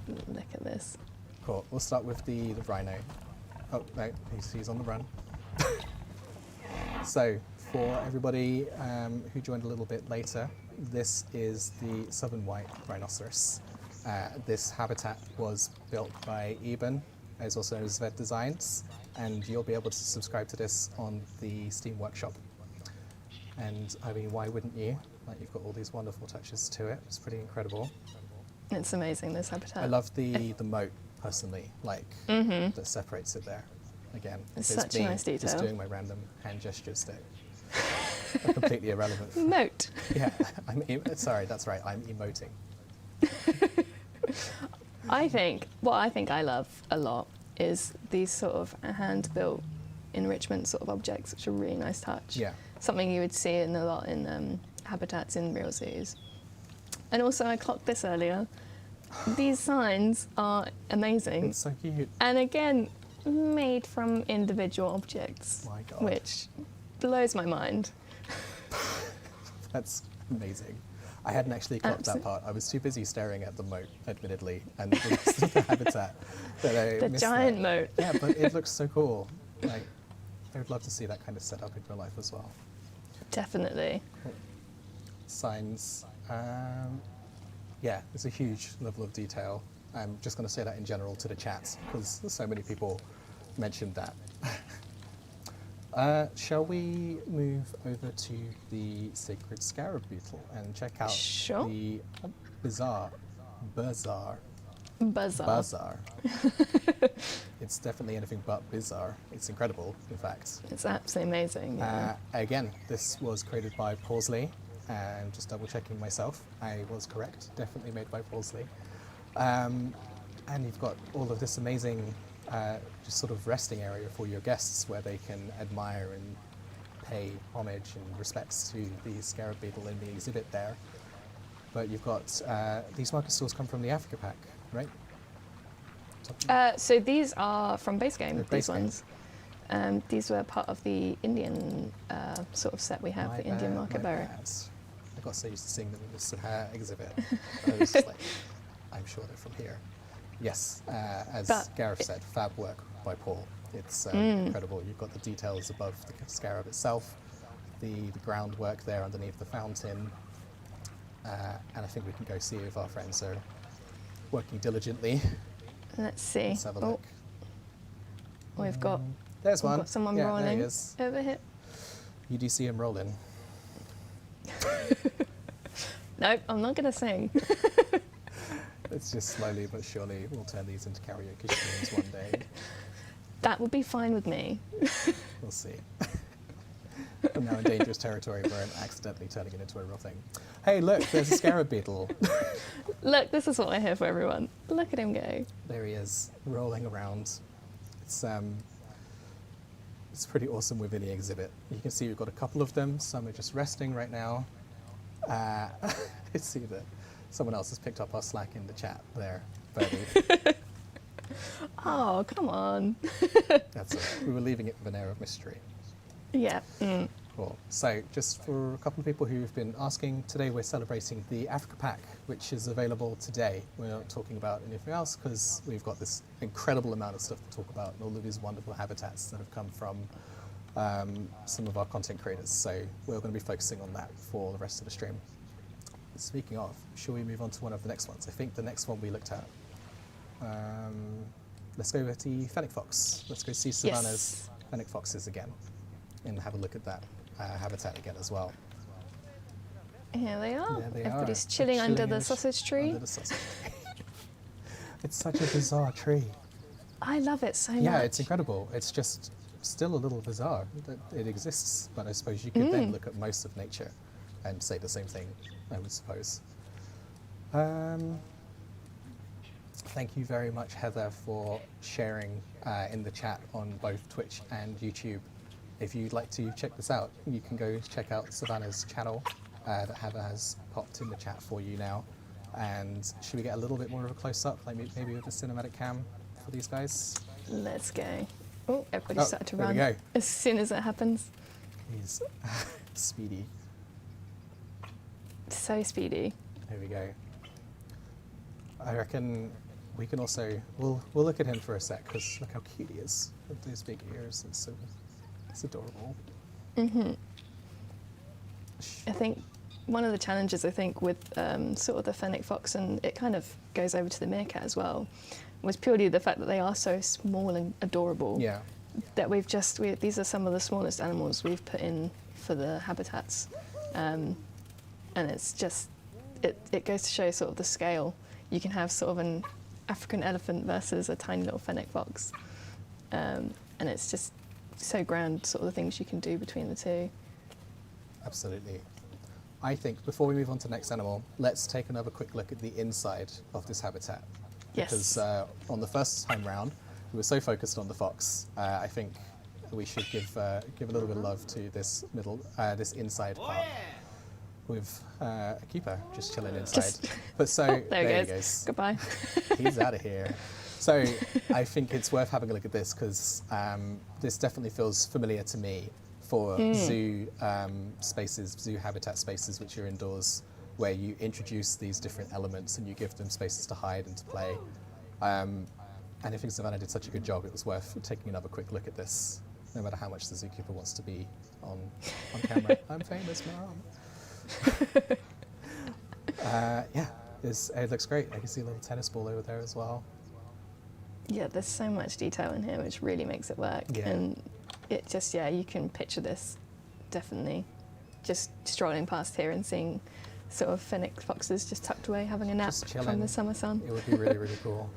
Look at this. Cool. We'll start with the rhino. Oh, no, he's on the run. So, for everybody who joined a little bit later, this is the southern white rhinoceros. This habitat was built by Eben, as also known as Ved Designs, and you'll be able to subscribe to this on the Steam Workshop. And I mean, why wouldn't you? Like, you've got all these wonderful touches to it. It's pretty incredible. It's amazing, this habitat. I love the moat, personally, like, that separates it there. Again, It's it's such a me nice just detail. doing my random hand gestures that are completely irrelevant. Moat. Yeah, sorry, that's right, I'm emoting. What I think I love a lot is these sort of hand-built enrichment sort of objects, which are a really nice touch. Yeah. Something you would see in a lot in habitats in real zoos. And also, I clocked this earlier. These signs are amazing. It's so cute. And again, made from individual objects, My God. which blows my mind. That's amazing. I hadn't actually clocked that part. I was too busy staring at the moat, admittedly, and the rest of the habitat that I The missed giant that. moat. Yeah, but it looks so cool. Like, I would love to see that kind of setup in real life as well. Definitely. Signs. Yeah, there's a huge level of detail. I'm just going to say that in general to the chat because so many people mentioned that. Shall we move over to the sacred scarab beetle and check out Sure. the bizarre. Bazaar. It's definitely anything but bizarre. It's incredible, in fact. It's absolutely amazing. Yeah. Again, this was created by Pausley, and just double checking myself, I was correct. Definitely made by Pausley. And you've got all of this amazing just sort of resting area for your guests where they can admire and pay homage and respects to the scarab beetle in the exhibit there. But you've got these market stalls come from the Africa Pack, right? So these are from base game, The these base game. ones. These were part of the Indian sort of set we have, the Indian market barrow. I got so used to seeing them in this exhibit. I was just like, I'm sure they're from here. Yes, as But Gareth said, fab work by Paul. It's incredible. You've got the details above the scarab itself, the groundwork there underneath the fountain, and I think we can go see if our friends are working diligently. Let's see. Let's have a look. We've got, There's we've one. got someone Yeah, there rolling he is. over here. You do see him rolling. Nope, I'm not going to sing. It's just slowly but surely we'll turn these into karaoke streams one day. That would be fine with me. We'll see. I'm now in dangerous territory where I'm accidentally turning it into a real thing. Hey, look, there's a scarab beetle. Look, this is what I have for everyone. Look at him go. There he is, rolling around. It's pretty awesome within the exhibit. You can see we've got a couple of them. Some are just resting right now. I see that someone else has picked up our slack in the chat there, Berni. Oh, come on. That's it. We were leaving it with an air of mystery. Yeah. Cool. So, just for a couple of people who've been asking, today we're celebrating the Africa Pack, which is available today. We're not talking about anything else because we've got this incredible amount of stuff to talk about and all of these wonderful habitats that have come from some of our content creators. So, we're going to be focusing on that for the rest of the stream. Speaking of, shall we move on to one of the next ones? I think the next one we looked at. Let's go with the Fennec fox. Let's go see Savannah's Fennec foxes again and have a look at that habitat again as well. Here they are. There they Everybody's are. chilling under in the sh- sausage tree. Under the sausage tree. It's such a bizarre tree. I love it so much. Yeah, it's incredible. It's just still a little bizarre that it exists, but I suppose you could then look at most of nature and say the same thing, I would suppose. Thank you very much, Heather, for sharing in the chat on both Twitch and YouTube. If you'd like to check this out, you can go check out Savannah's channel that Heather has popped in the chat for you now. And should we get a little bit more of a close-up, like maybe with a cinematic cam for these guys? Let's go. Oh, everybody started to there run we go. as soon as it happens. He's speedy. So speedy. There we go. I reckon we can also, we'll look at him for a sec, because look how cute he is with those big ears. It's adorable. I think one of the challenges, I think, with sort of the Fennec fox, and it kind of goes over to the Meerkat as well, was purely the fact that they are so small and adorable. Yeah. That these are some of the smallest animals we've put in for the habitats. And it's just, it goes to show sort of the scale. You can have sort of an African elephant versus a tiny little Fennec fox. And it's just so grand, sort of the things you can do between the two. Absolutely. I think before we move on to the next animal, let's take another quick look at the inside of this habitat. Yes. Because on the first time round, we were so focused on the fox. I think we should give a little bit of love to this this inside part with a keeper just chilling inside. But so there he he goes. Goodbye. He's out of here. So I think it's worth having a look at this because this definitely feels familiar to me for zoo spaces, zoo habitat spaces, which are indoors, where you introduce these different elements and you give them spaces to hide and to play. And I think Savannah did such a good job, it was worth taking another quick look at this, no matter how much the zookeeper wants to be on camera. I'm famous, Mom. Yeah, it looks great. I can see a little tennis ball over there as well. Yeah, there's so much detail in here, which really makes it work. Yeah. And it just, you can picture this, definitely. Just strolling past here and seeing sort of Fennec foxes just tucked away, having a nap Just chilling. from the summer sun. It would be really, really cool.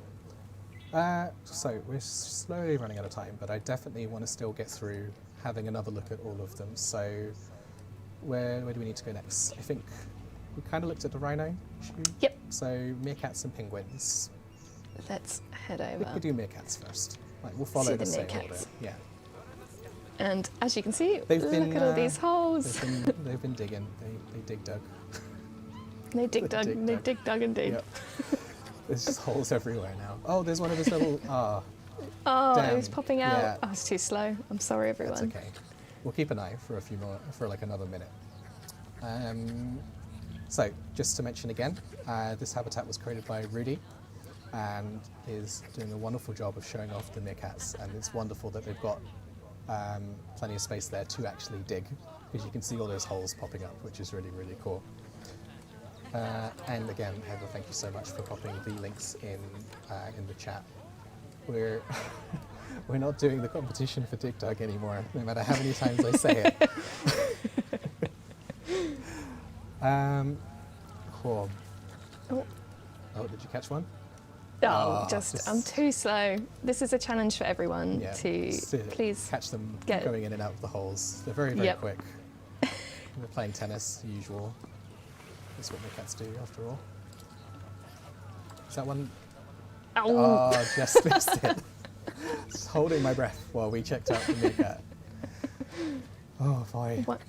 So we're slowly running out of time, but I definitely want to still get through having another look at all of them. So where do we need to go next? I think we kind of looked at the rhino. Yep. So meerkats and penguins. let's head We over. could do meerkats first. Like, we'll follow See the the same order. meerkats. Yeah. And as you can see, They've look been, at all these holes. They've been digging. They dig dug. They dig dug, dig they dug. dig dug indeed. Yep. There's just holes everywhere now. Oh, there's one of his little. Ah, Oh, Damn. it was popping out. Yeah. Oh, it's too slow. I'm sorry, everyone. that's okay. We'll keep an eye for a few more, for like another minute. So, just to mention again, this habitat was created by Rudy and is doing a wonderful job of showing off the meerkats. And it's wonderful that they've got plenty of space there to actually dig, because you can see all those holes popping up, which is really, really cool. And again, Heather, thank you so much for popping the links in the chat. We're we're not doing the competition for Dig Dug anymore, no matter how many times I say it. Cool. Oh, Oh, did you catch one? oh, just- I'm too slow. This is a challenge for everyone Yeah. to just please. catch them get- going in and out of the holes. They're very, very Yep. quick. They're playing tennis, usual. That's what the cats do, after all. Is that one? Ow. Oh, just missed it. Just holding my breath while we checked out the meerkat. Oh boy. What?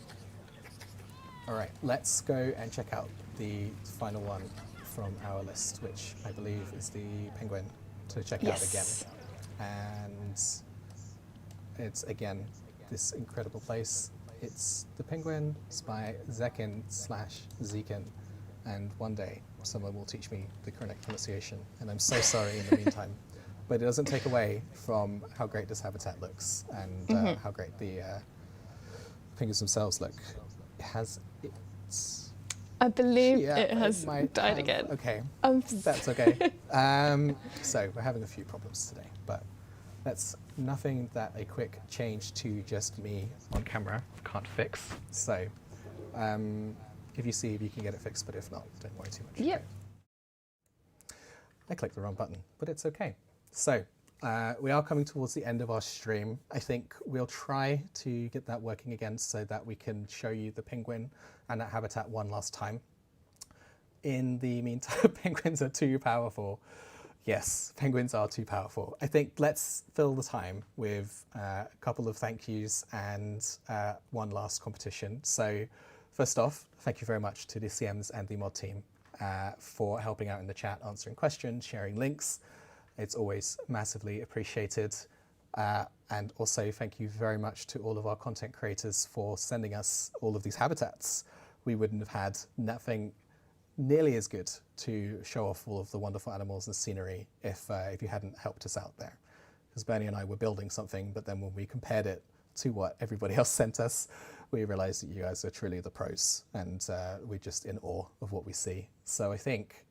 All right, let's go and check out the final one from our list, which I believe is the penguin, to check out again. Yes. And it's again this incredible place. It's the penguin by Zekin/Zekin, and one day someone will teach me the correct pronunciation, and I'm so sorry in the meantime. But it doesn't take away from how great this habitat looks and how great the penguins themselves look. It has its... I believe Yeah, it has might died have- again. Okay, I'm that's okay. So we're having a few problems today, but that's nothing that a quick change to just me on camera can't fix. So if you see if you can get it fixed, but if not, don't worry too much. Yep. I clicked the wrong button, but it's okay. So we are coming towards the end of our stream. I think we'll try to get that working again so that we can show you the penguin and that habitat one last time. In the meantime, penguins are too powerful. Yes, penguins are too powerful. I think let's fill the time with a couple of thank yous and one last competition. So first off, thank you very much to the CMs and the mod team for helping out in the chat, answering questions, sharing links. It's always massively appreciated. And also thank you very much to all of our content creators for sending us all of these habitats. We wouldn't have had nothing nearly as good to show off all of the wonderful animals and scenery if you hadn't helped us out there. Because Bernie and I were building something, but then when we compared it to what everybody else sent us, we realized that you guys are truly the pros, and we're just in awe of what we see. So I think,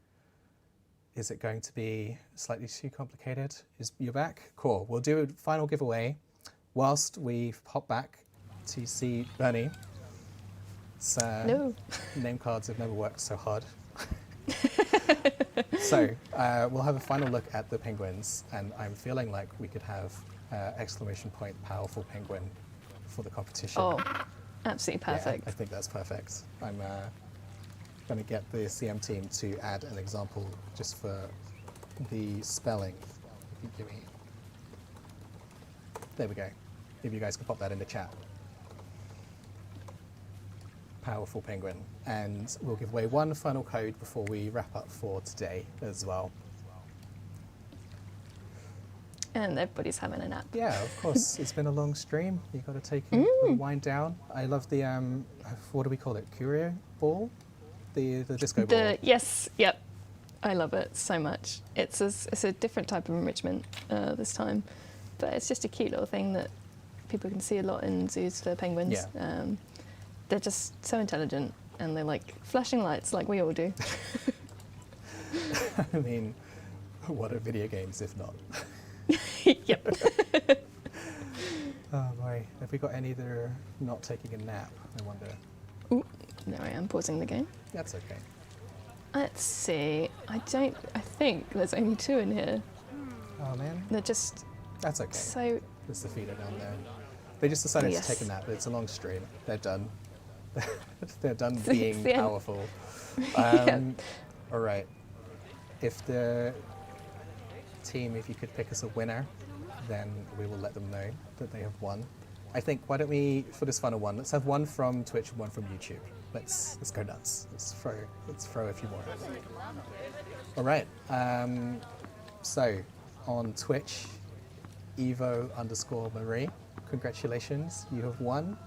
is it going to be slightly too complicated? You're back? Cool. We'll do a final giveaway whilst we pop back to see Bernie. No. Name cards have never worked so hard. So we'll have a final look at the penguins, and I'm feeling like we could have exclamation point powerful penguin for the competition. Oh, absolutely Yeah, perfect. I think that's perfect. I'm going to get the CM team to add an example just for the spelling. If you give me... There we go. If you guys can pop that in the chat. Powerful penguin. And we'll give away one final code before we wrap up for today as well. And everybody's having a nap. Yeah, of course. It's been a long stream. You've got to take a wind down. I love the, what do we call it? Curio ball? The disco ball. Yes, yep. I love it so much. It's a different type of enrichment this time, but it's just a cute little thing that people can see a lot in zoos for penguins. Yeah. They're just so intelligent, and they like flashing lights like we all do. I mean, what are video games if not? Yep. Oh boy, have we got any that are not taking a nap? I wonder. Ooh, there I am pausing the game. That's okay. Let's see. I think there's only 2 in here. Oh man, They're just that's okay. so. There's the feeder down there. They just decided Yes. to take a nap. It's a long stream. They're done. They're done It's being the end. powerful. Yeah. All right. If the team, if you could pick us a winner, then we will let them know that they have won. I think, why don't we, for this final one, let's have one from Twitch and one from YouTube. Let's go nuts. Let's throw a few more. All right. So on Twitch, Evo_Marie, congratulations, you have won.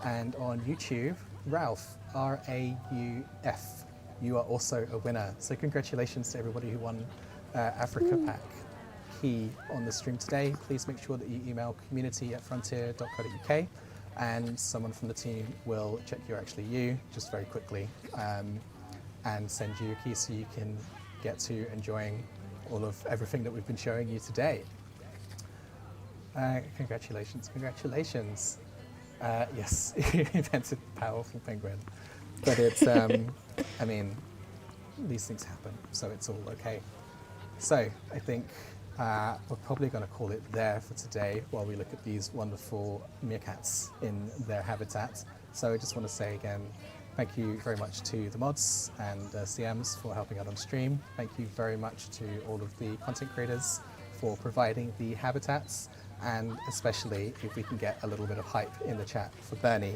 And on YouTube, Ralph, RAUF, you are also a winner. So congratulations to everybody who won Africa Pack key on the stream today. Please make sure that you email community@frontier.co.uk and someone from the team will check you're actually you, just very quickly, and send you a key so you can get to enjoying all of everything that we've been showing you today. Congratulations, congratulations. Yes, you invented powerful penguin. But it's, I mean, these things happen, so it's all okay. So I think we're probably going to call it there for today while we look at these wonderful meerkats in their habitat. So I just want to say again, thank you very much to the mods and CMs for helping out on stream. Thank you very much to all of the content creators for providing the habitats, and especially if we can get a little bit of hype in the chat for Berni,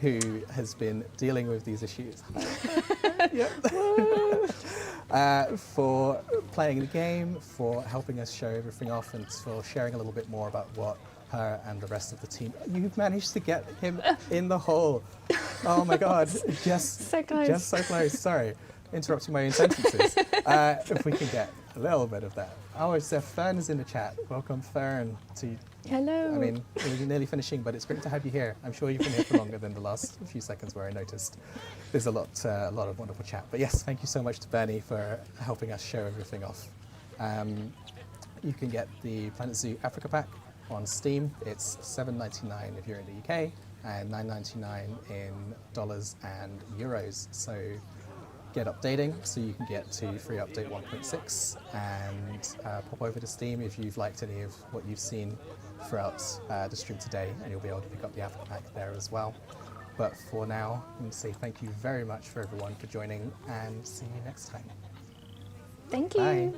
who has been dealing with these issues. For playing the game, for helping us show everything off, and for sharing a little bit more about what her and the rest of the team. You've managed to get him in the hole. Oh my God, just so close. Just so close. Sorry, interrupting my own sentences. If we can get a little bit of that. Oh, Seth Fern is in the chat. Welcome, Fern. Hello. I mean, we're nearly finishing, but it's great to have you here. I'm sure you've been here for longer than the last few seconds where I noticed there's a lot of wonderful chat. But yes, thank you so much to Berni for helping us show everything off. You can get the Planet Zoo Africa Pack on Steam. It's $7.99 if you're in the UK and $9.99 in dollars and euros. So get updating so you can get to free update 1.6 and pop over to Steam if you've liked any of what you've seen throughout the stream today, and you'll be able to pick up the Africa Pack there as well. But for now, I'm going to say thank you very much for everyone for joining, and see you next time. Thank you. Bye.